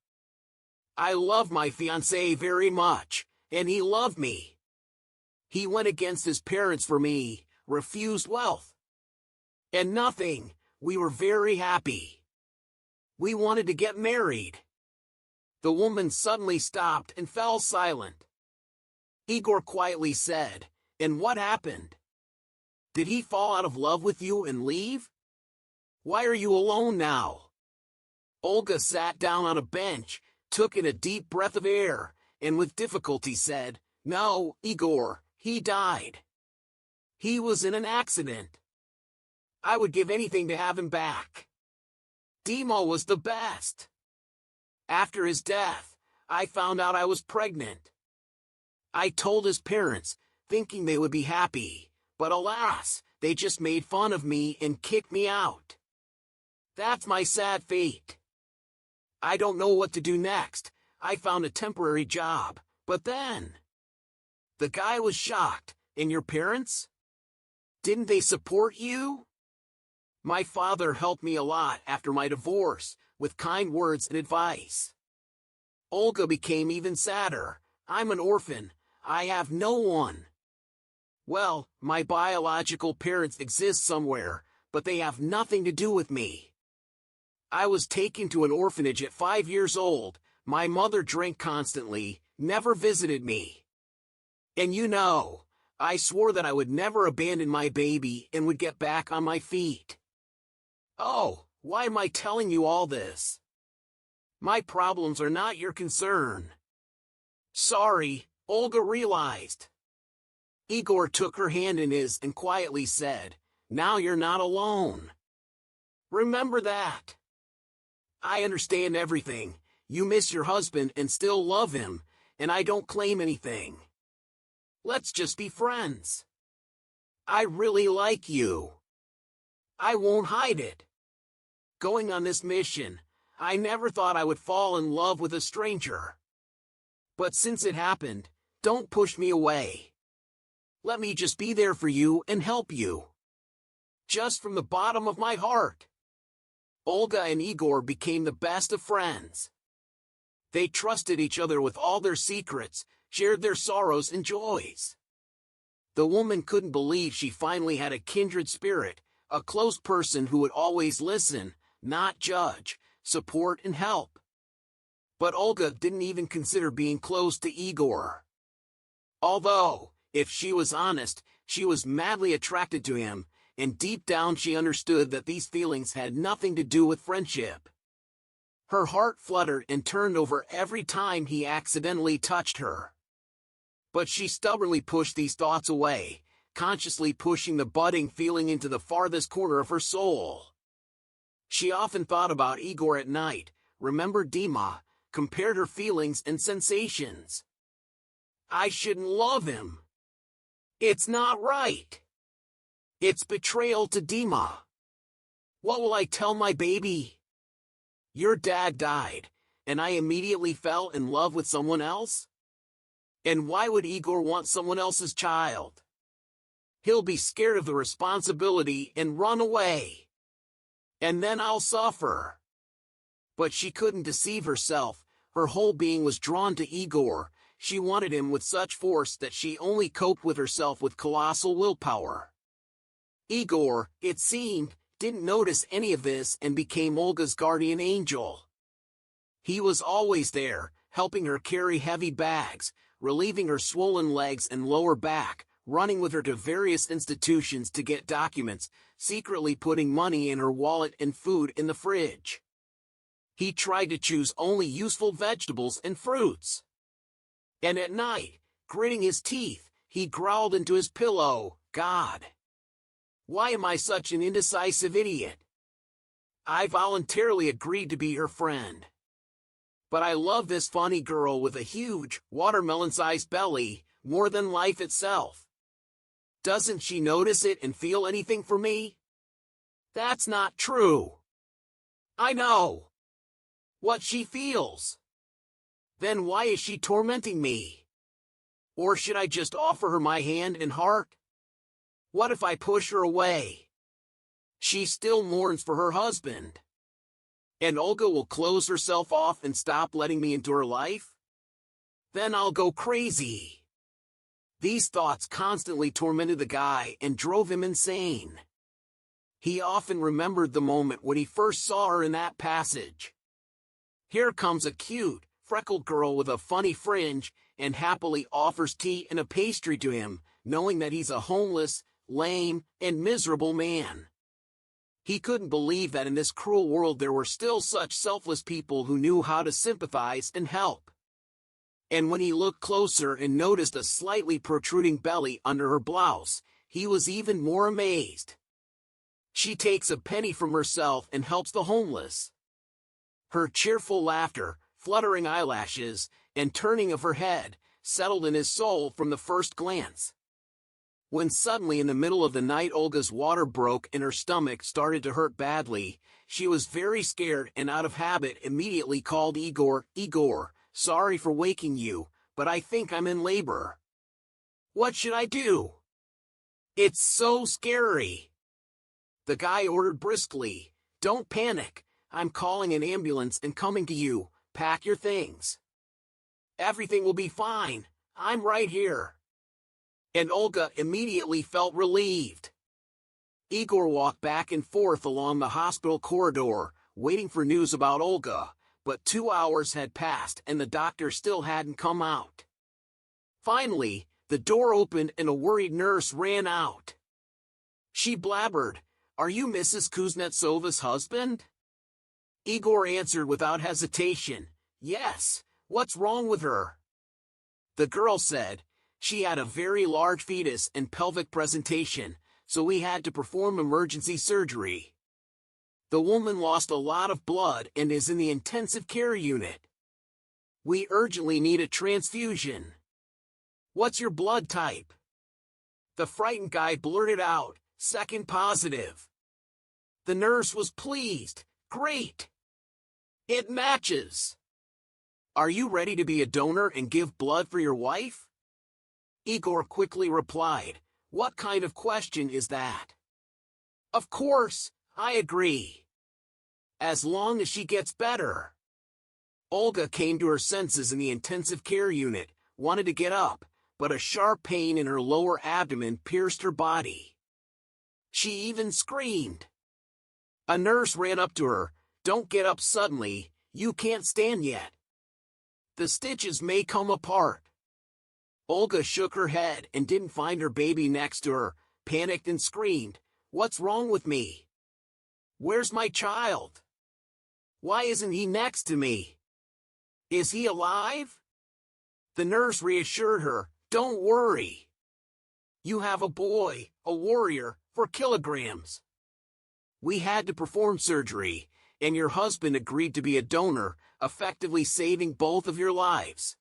I love my fiancé very much, and he loved me. He went against his parents for me, refused wealth. And nothing, we were very happy. We wanted to get married. The woman suddenly stopped and fell silent. Igor quietly said, and what happened? Did he fall out of love with you and leave? Why are you alone now? Olga sat down on a bench, took in a deep breath of air, and with difficulty said, no, Igor, he died. He was in an accident. I would give anything to have him back. Dimo was the best. After his death, I found out I was pregnant. I told his parents, thinking they would be happy, but alas, they just made fun of me and kicked me out. That's my sad fate. I don't know what to do next. I found a temporary job, but then... The guy was shocked, And your parents? Didn't they support you? My father helped me a lot after my divorce, with kind words and advice. Olga became even sadder. I'm an orphan. I have no one. Well, my biological parents exist somewhere, but they have nothing to do with me. I was taken to an orphanage at 5 years old. My mother drank constantly, never visited me. And I swore that I would never abandon my baby and would get back on my feet. Oh, why am I telling you all this? My problems are not your concern. Sorry, Olga realized. Igor took her hand in his and quietly said, "Now you're not alone. Remember that. I understand everything. You miss your husband and still love him, and I don't claim anything. Let's just be friends. I really like you. I won't hide it. Going on this mission, I never thought I would fall in love with a stranger. But since it happened, don't push me away. Let me just be there for you and help you. Just from the bottom of my heart." Olga and Igor became the best of friends. They trusted each other with all their secrets, shared their sorrows and joys. The woman couldn't believe she finally had a kindred spirit, a close person who would always listen, not judge, support and help. But Olga didn't even consider being close to Igor. Although, if she was honest, she was madly attracted to him, and deep down she understood that these feelings had nothing to do with friendship. Her heart fluttered and turned over every time he accidentally touched her. But she stubbornly pushed these thoughts away, consciously pushing the budding feeling into the farthest corner of her soul. She often thought about Igor at night, remembered Dima, compared her feelings and sensations. I shouldn't love him. It's not right. It's betrayal to Dima. What will I tell my baby? Your dad died, and I immediately fell in love with someone else? And why would Igor want someone else's child? He'll be scared of the responsibility and run away. And then I'll suffer. But she couldn't deceive herself. Her whole being was drawn to Igor. She wanted him with such force that she only coped with herself with colossal willpower. Igor, it seemed, didn't notice any of this and became Olga's guardian angel. He was always there, helping her carry heavy bags, relieving her swollen legs and lower back, running with her to various institutions to get documents, secretly putting money in her wallet and food in the fridge. He tried to choose only useful vegetables and fruits. And at night, gritting his teeth, he growled into his pillow, "God, why am I such an indecisive idiot? I voluntarily agreed to be her friend. But I love this funny girl with a huge, watermelon-sized belly, more than life itself. Doesn't she notice it and feel anything for me? That's not true. I know what she feels. Then why is she tormenting me? Or should I just offer her my hand and heart? What if I push her away? She still mourns for her husband. And Olga will close herself off and stop letting me into her life? Then I'll go crazy." These thoughts constantly tormented the guy and drove him insane. He often remembered the moment when he first saw her in that passage. Here comes a cute, freckled girl with a funny fringe, and happily offers tea and a pastry to him, knowing that he's a homeless, lame, and miserable man. He couldn't believe that in this cruel world there were still such selfless people who knew how to sympathize and help. And when he looked closer and noticed a slightly protruding belly under her blouse, he was even more amazed. She takes a penny from herself and helps the homeless. Her cheerful laughter, fluttering eyelashes, and turning of her head, settled in his soul from the first glance. When suddenly in the middle of the night Olga's water broke and her stomach started to hurt badly, she was very scared and out of habit immediately called Igor. "Igor, sorry for waking you, but I think I'm in labor. What should I do?" It's so scary. The guy ordered briskly. Don't panic. I'm calling an ambulance and coming to you. Pack your things. Everything will be fine. I'm right here. And Olga immediately felt relieved. Igor walked back and forth along the hospital corridor, waiting for news about Olga, but 2 hours had passed and the doctor still hadn't come out. Finally, the door opened and a worried nurse ran out. She blabbered, "Are you Mrs. Kuznetsova's husband?" Igor answered without hesitation, "Yes, what's wrong with her?" The girl said, "She had a very large fetus and pelvic presentation, so we had to perform emergency surgery. The woman lost a lot of blood and is in the intensive care unit. We urgently need a transfusion. What's your blood type?" The frightened guy blurted out, "Second positive." The nurse was pleased. "Great! It matches. Are you ready to be a donor and give blood for your wife?" Igor quickly replied, "What kind of question is that?" "Of course, I agree. As long as she gets better." Olga came to her senses in the intensive care unit, wanted to get up, but a sharp pain in her lower abdomen pierced her body. She even screamed. A nurse ran up to her. "Don't get up suddenly, you can't stand yet. The stitches may come apart." Olga shook her head and didn't find her baby next to her, panicked and screamed, "What's wrong with me? Where's my child? Why isn't he next to me? Is he alive?" The nurse reassured her, "Don't worry. You have a boy, a warrior, for kilograms. We had to perform surgery, and your husband agreed to be a donor, effectively saving both of your lives.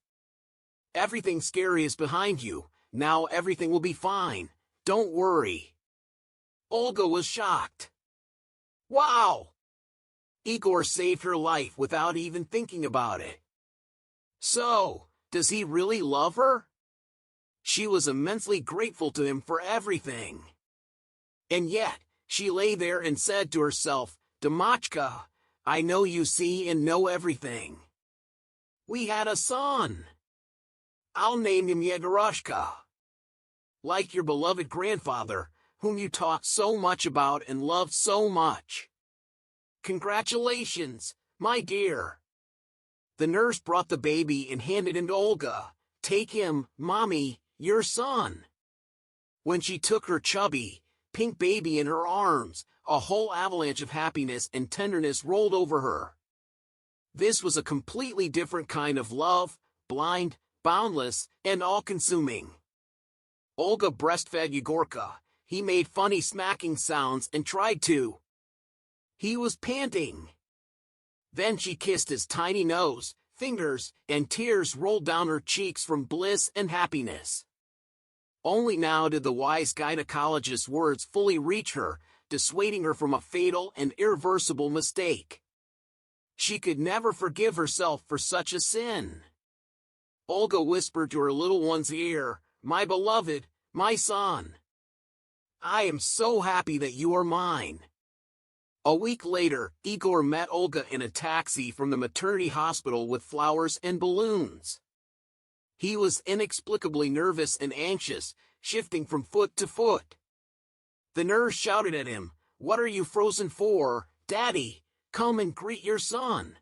Everything scary is behind you, now everything will be fine, don't worry." Olga was shocked. Wow! Igor saved her life without even thinking about it. So, does he really love her? She was immensely grateful to him for everything. And yet, she lay there and said to herself, "Damachka, I know you see and know everything. We had a son. I'll name him Yegorushka. Like your beloved grandfather, whom you talked so much about and loved so much. Congratulations, my dear." The nurse brought the baby and handed him to Olga. "Take him, Mommy, your son." When she took her chubby, pink baby in her arms, a whole avalanche of happiness and tenderness rolled over her. This was a completely different kind of love, blind, boundless, and all-consuming. Olga breastfed Yegorka. He made funny smacking sounds and tried to. He was panting. Then she kissed his tiny nose, fingers, and tears rolled down her cheeks from bliss and happiness. Only now did the wise gynecologist's words fully reach her, dissuading her from a fatal and irreversible mistake. She could never forgive herself for such a sin. Olga whispered to her little one's ear, "My beloved, my son. I am so happy that you are mine." A week later, Igor met Olga in a taxi from the maternity hospital with flowers and balloons. He was inexplicably nervous and anxious, shifting from foot to foot. The nurse shouted at him, "What are you frozen for, Daddy? Come and greet your son.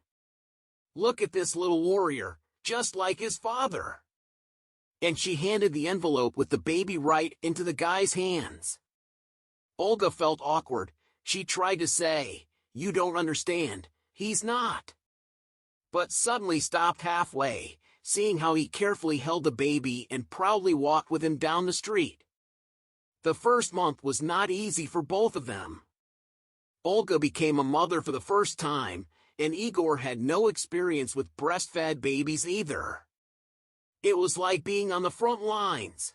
Look at this little warrior, just like his father." And she handed the envelope with the baby right into the guy's hands. Olga felt awkward. She tried to say, "You don't understand, he's not." But suddenly stopped halfway, seeing how he carefully held the baby and proudly walked with him down the street. The first month was not easy for both of them. Olga became a mother for the first time, and Igor had no experience with breastfed babies either. It was like being on the front lines.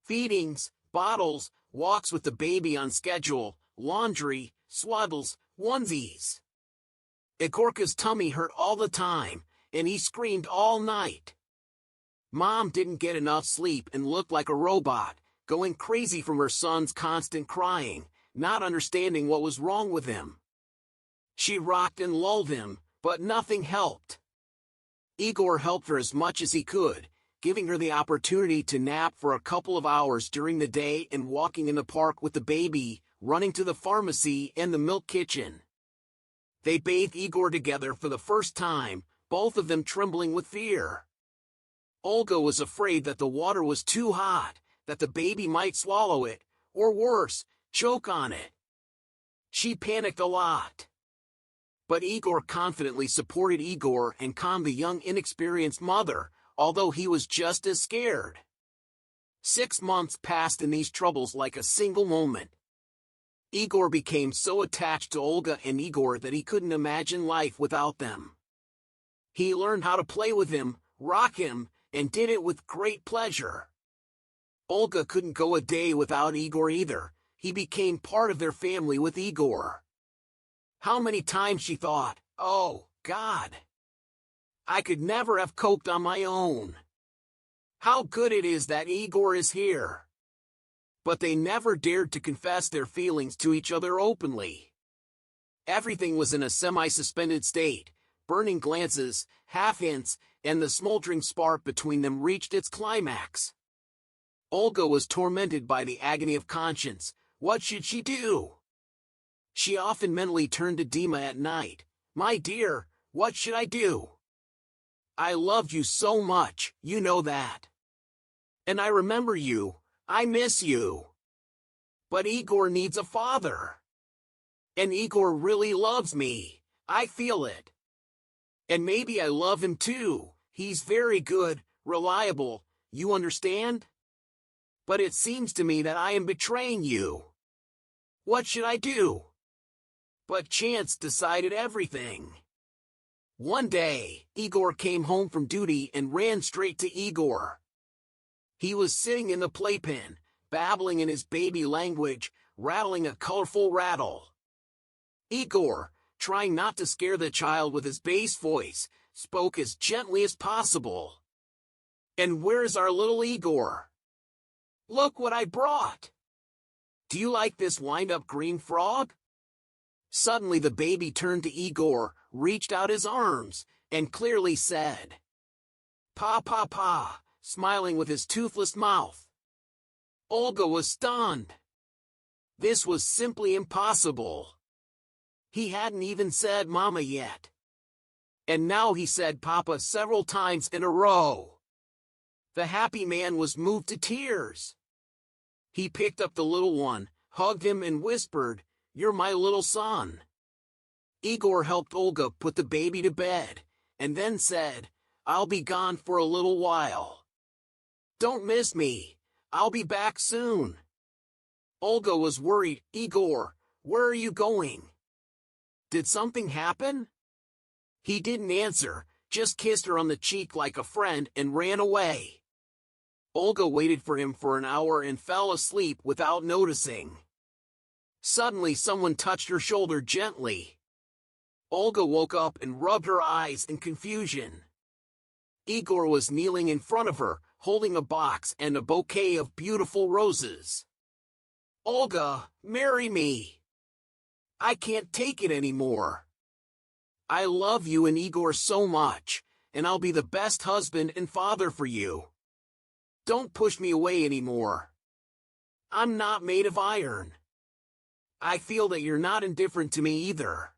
Feedings, bottles, walks with the baby on schedule, laundry, swaddles, onesies. Igorka's tummy hurt all the time, and he screamed all night. Mom didn't get enough sleep and looked like a robot, going crazy from her son's constant crying, not understanding what was wrong with him. She rocked and lulled him, but nothing helped. Igor helped her as much as he could, giving her the opportunity to nap for a couple of hours during the day and walking in the park with the baby, running to the pharmacy and the milk kitchen. They bathed Igor together for the first time, both of them trembling with fear. Olga was afraid that the water was too hot, that the baby might swallow it, or worse, choke on it. She panicked a lot. But Igor confidently supported Igor and calmed the young inexperienced mother, although he was just as scared. 6 months passed in these troubles like a single moment. Igor became so attached to Olga and Igor that he couldn't imagine life without them. He learned how to play with him, rock him, and did it with great pleasure. Olga couldn't go a day without Igor either. He became part of their family with Igor. How many times she thought, "Oh, God, I could never have coped on my own. How good it is that Igor is here." But they never dared to confess their feelings to each other openly. Everything was in a semi-suspended state. Burning glances, half hints, and the smoldering spark between them reached its climax. Olga was tormented by the agony of conscience. What should she do? She often mentally turned to Dima at night. "My dear, what should I do? I loved you so much, you know that. And I remember you, I miss you. But Igor needs a father. And Igor really loves me, I feel it. And maybe I love him too, he's very good, reliable, you understand? But it seems to me that I am betraying you. What should I do?" But chance decided everything. One day, Igor came home from duty and ran straight to Igor. He was sitting in the playpen, babbling in his baby language, rattling a colorful rattle. Igor, trying not to scare the child with his bass voice, spoke as gently as possible. "And where's our little Igor? Look what I brought. Do you like this wind-up green frog?" Suddenly the baby turned to Igor, reached out his arms, and clearly said, "Pa pa pa," smiling with his toothless mouth. Olga was stunned. This was simply impossible. He hadn't even said Mama yet. And now he said Papa several times in a row. The happy man was moved to tears. He picked up the little one, hugged him and whispered, "You're my little son." Igor helped Olga put the baby to bed, and then said, "I'll be gone for a little while. Don't miss me, I'll be back soon." Olga was worried. "Igor, where are you going? Did something happen?" He didn't answer, just kissed her on the cheek like a friend and ran away. Olga waited for him for an hour and fell asleep without noticing. Suddenly someone touched her shoulder gently. Olga woke up and rubbed her eyes in confusion. Igor was kneeling in front of her, holding a box and a bouquet of beautiful roses. "Olga, marry me. I can't take it anymore. I love you and Igor so much, and I'll be the best husband and father for you. Don't push me away anymore. I'm not made of iron. I feel that you're not indifferent to me either.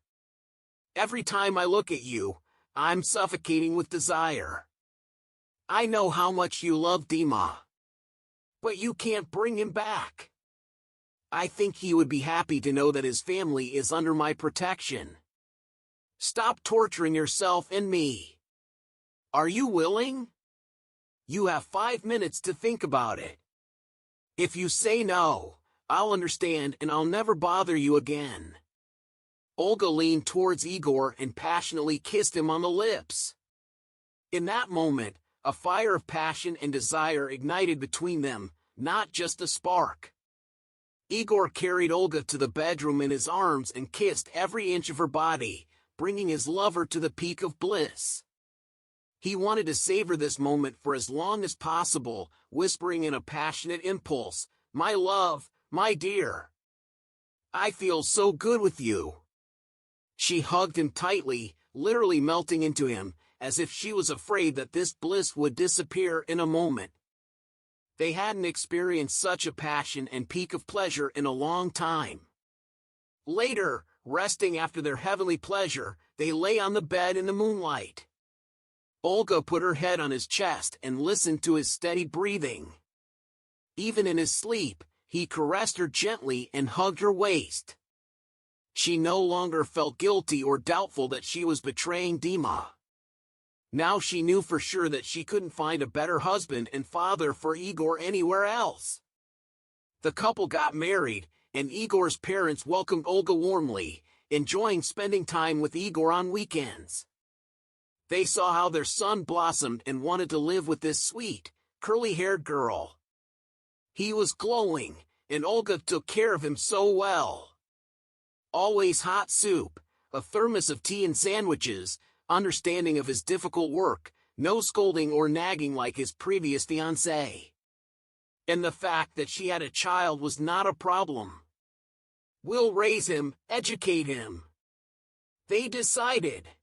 Every time I look at you, I'm suffocating with desire. I know how much you love Dima. But you can't bring him back. I think he would be happy to know that his family is under my protection. Stop torturing yourself and me. Are you willing? You have 5 minutes to think about it. If you say no, I'll understand and I'll never bother you again." Olga leaned towards Igor and passionately kissed him on the lips. In that moment, a fire of passion and desire ignited between them, not just a spark. Igor carried Olga to the bedroom in his arms and kissed every inch of her body, bringing his lover to the peak of bliss. He wanted to savor this moment for as long as possible, whispering in a passionate impulse, my love, my dear. I feel so good with you." She hugged him tightly, literally melting into him, as if she was afraid that this bliss would disappear in a moment. They hadn't experienced such a passion and peak of pleasure in a long time. Later, resting after their heavenly pleasure, they lay on the bed in the moonlight. Olga put her head on his chest and listened to his steady breathing. Even in his sleep, he caressed her gently and hugged her waist. She no longer felt guilty or doubtful that she was betraying Dima. Now she knew for sure that she couldn't find a better husband and father for Igor anywhere else. The couple got married, and Igor's parents welcomed Olga warmly, enjoying spending time with Igor on weekends. They saw how their son blossomed and wanted to live with this sweet, curly-haired girl. He was glowing, and Olga took care of him so well. Always hot soup, a thermos of tea and sandwiches, understanding of his difficult work, no scolding or nagging like his previous fiancé. And the fact that she had a child was not a problem. "We'll raise him, educate him," they decided.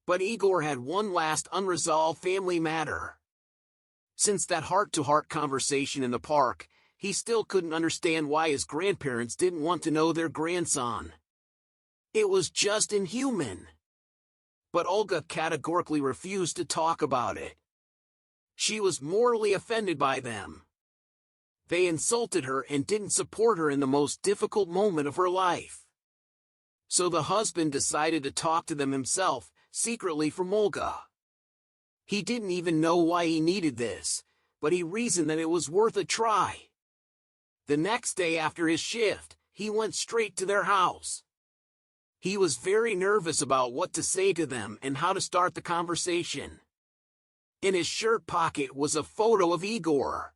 But Igor had one last unresolved family matter. Since that heart-to-heart conversation in the park, he still couldn't understand why his grandparents didn't want to know their grandson. It was just inhuman. But Olga categorically refused to talk about it. She was mortally offended by them. They insulted her and didn't support her in the most difficult moment of her life. So the husband decided to talk to them himself, secretly from Olga. He didn't even know why he needed this, but he reasoned that it was worth a try. The next day after his shift, he went straight to their house. He was very nervous about what to say to them and how to start the conversation. In his shirt pocket was a photo of Igor.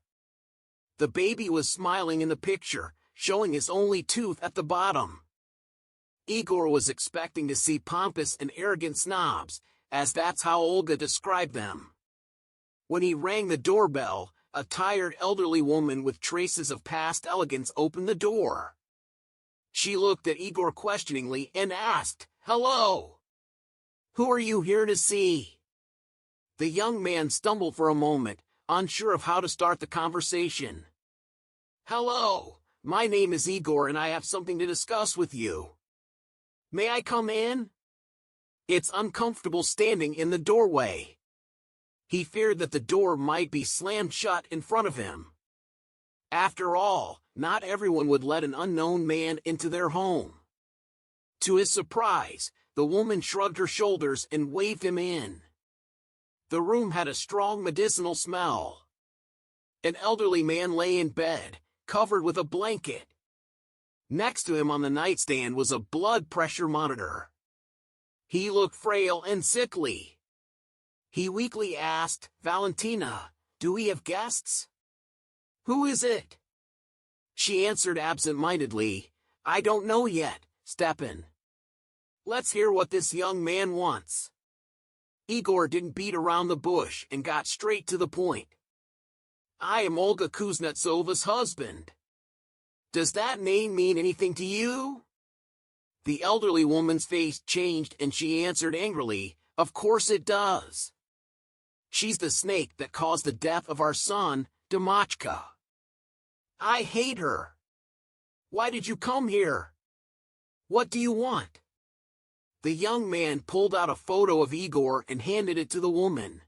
The baby was smiling in the picture, showing his only tooth at the bottom. Igor was expecting to see pompous and arrogant snobs, as that's how Olga described them. When he rang the doorbell, a tired elderly woman with traces of past elegance opened the door. She looked at Igor questioningly and asked, "Hello? Who are you here to see?" The young man stumbled for a moment, unsure of how to start the conversation. "Hello, my name is Igor and I have something to discuss with you. May I come in?" It's uncomfortable standing in the doorway. He feared that the door might be slammed shut in front of him. After all, not everyone would let an unknown man into their home. To his surprise, the woman shrugged her shoulders and waved him in. The room had a strong medicinal smell. An elderly man lay in bed, covered with a blanket. Next to him on the nightstand was a blood pressure monitor. He looked frail and sickly. He weakly asked, "Valentina, do we have guests?" "Who is it?" She answered absent-mindedly, "I don't know yet, Stepan." "Let's hear what this young man wants." Igor didn't beat around the bush and got straight to the point. "I am Olga Kuznetsova's husband. Does that name mean anything to you?" The elderly woman's face changed and she answered angrily, "Of course it does. She's the snake that caused the death of our son, Demachka. I hate her. Why did you come here? What do you want?" The young man pulled out a photo of Igor and handed it to the woman.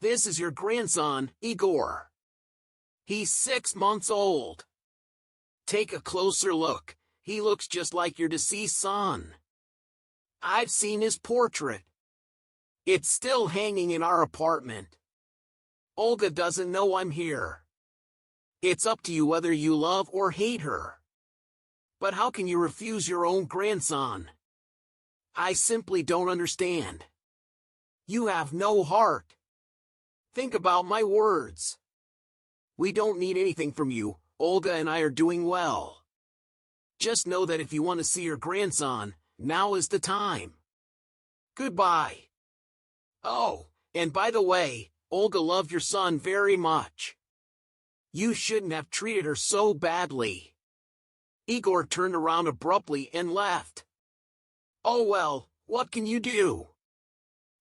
"This is your grandson, Igor. He's 6 months old. Take a closer look, he looks just like your deceased son. I've seen his portrait. It's still hanging in our apartment. Olga doesn't know I'm here. It's up to you whether you love or hate her. But how can you refuse your own grandson? I simply don't understand. You have no heart. Think about my words. We don't need anything from you, Olga and I are doing well. Just know that if you want to see your grandson, now is the time. Goodbye. Oh, and by the way, Olga loved your son very much. You shouldn't have treated her so badly. Igor turned around abruptly and left. Oh well, what can you do?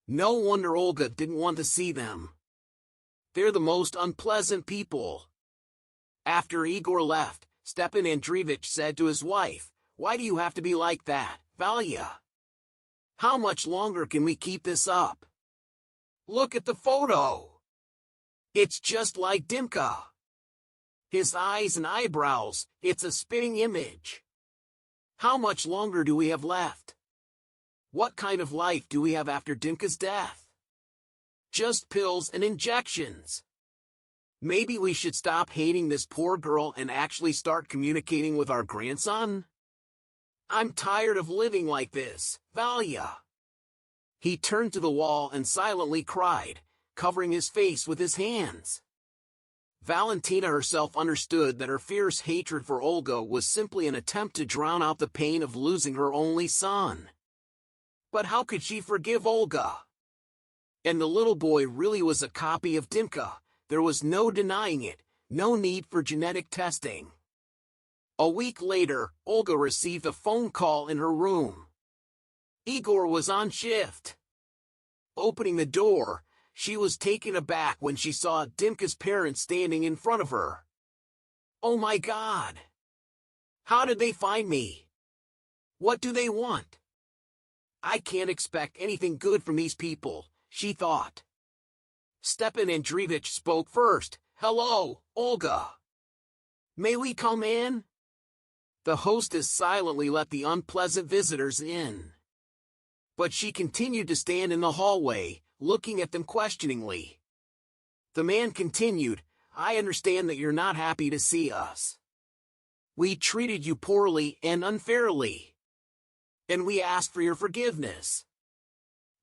No wonder Olga didn't want to see them. They're the most unpleasant people. After Igor left, Stepan Andreevich said to his wife, "Why do you have to be like that, Valia? How much longer can we keep this up? Look at the photo. It's just like Dimka. His eyes and eyebrows, it's a spitting image. How much longer do we have left? What kind of life do we have after Dimka's death? Just pills and injections. Maybe we should stop hating this poor girl and actually start communicating with our grandson? I'm tired of living like this, Valia." He turned to the wall and silently cried, covering his face with his hands. Valentina herself understood that her fierce hatred for Olga was simply an attempt to drown out the pain of losing her only son. But how could she forgive Olga? And the little boy really was a copy of Dimka. There was no denying it, no need for genetic testing. A week later, Olga received a phone call in her room. Igor was on shift. Opening the door, she was taken aback when she saw Dimka's parents standing in front of her. "Oh my God! How did they find me? What do they want? I can't expect anything good from these people," she thought. Stepan Andreevich spoke first. "Hello, Olga. May we come in?" The hostess silently let the unpleasant visitors in. But she continued to stand in the hallway, looking at them questioningly. The man continued, "I understand that you're not happy to see us. We treated you poorly and unfairly. And we ask for your forgiveness.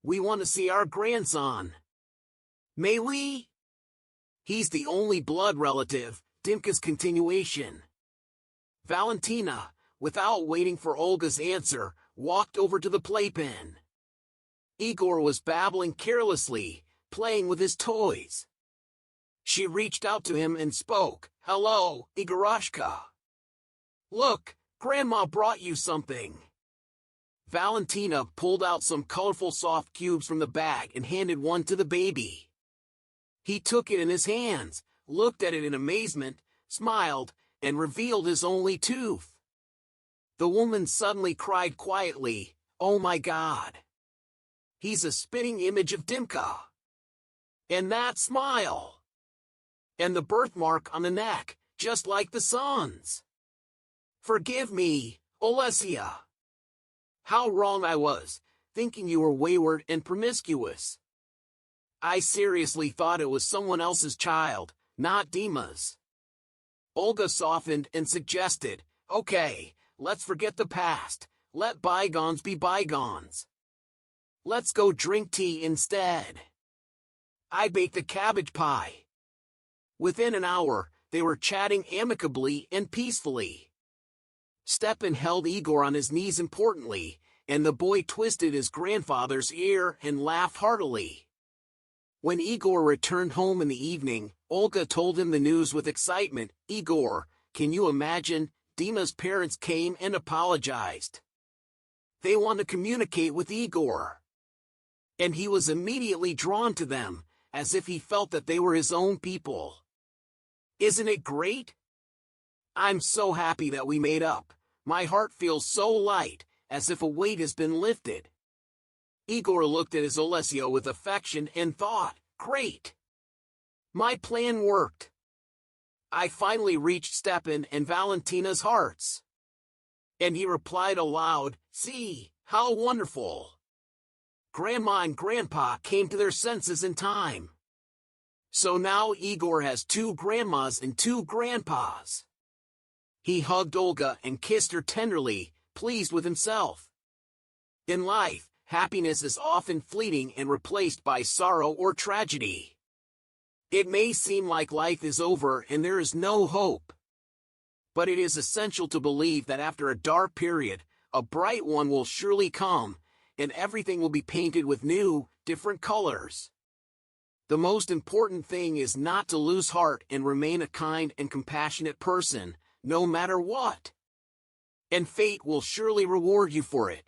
We want to see our grandson. May we?" He's the only blood relative, Dimka's continuation. Valentina, without waiting for Olga's answer, walked over to the playpen. Igor was babbling carelessly, playing with his toys. She reached out to him and spoke, "Hello, Igoroshka. Look, Grandma brought you something." Valentina pulled out some colorful soft cubes from the bag and handed one to the baby. He took it in his hands, looked at it in amazement, smiled, and revealed his only tooth. The woman suddenly cried quietly, "Oh my God! He's a spitting image of Dimka! And that smile! And the birthmark on the neck, just like the son's! Forgive me, Olesia! How wrong I was, thinking you were wayward and promiscuous. I seriously thought it was someone else's child, not Dima's." Olga softened and suggested, "Okay, let's forget the past, let bygones be bygones. Let's go drink tea instead. I baked a cabbage pie." Within an hour, they were chatting amicably and peacefully. Stepan held Igor on his knees importantly, and the boy twisted his grandfather's ear and laughed heartily. When Igor returned home in the evening, Olga told him the news with excitement. "Igor, can you imagine? Dima's parents came and apologized. They want to communicate with Igor." And he was immediately drawn to them, as if he felt that they were his own people. Isn't it great? I'm so happy that we made up. My heart feels so light, as if a weight has been lifted. Igor looked at his Olesio with affection and thought, "Great! My plan worked. I finally reached Stepan and Valentina's hearts." And he replied aloud, "See, how wonderful! Grandma and Grandpa came to their senses in time. So now Igor has 2 grandmas and 2 grandpas." He hugged Olga and kissed her tenderly, pleased with himself. In life, happiness is often fleeting and replaced by sorrow or tragedy. It may seem like life is over and there is no hope. But it is essential to believe that after a dark period, a bright one will surely come, and everything will be painted with new, different colors. The most important thing is not to lose heart and remain a kind and compassionate person, no matter what. And fate will surely reward you for it.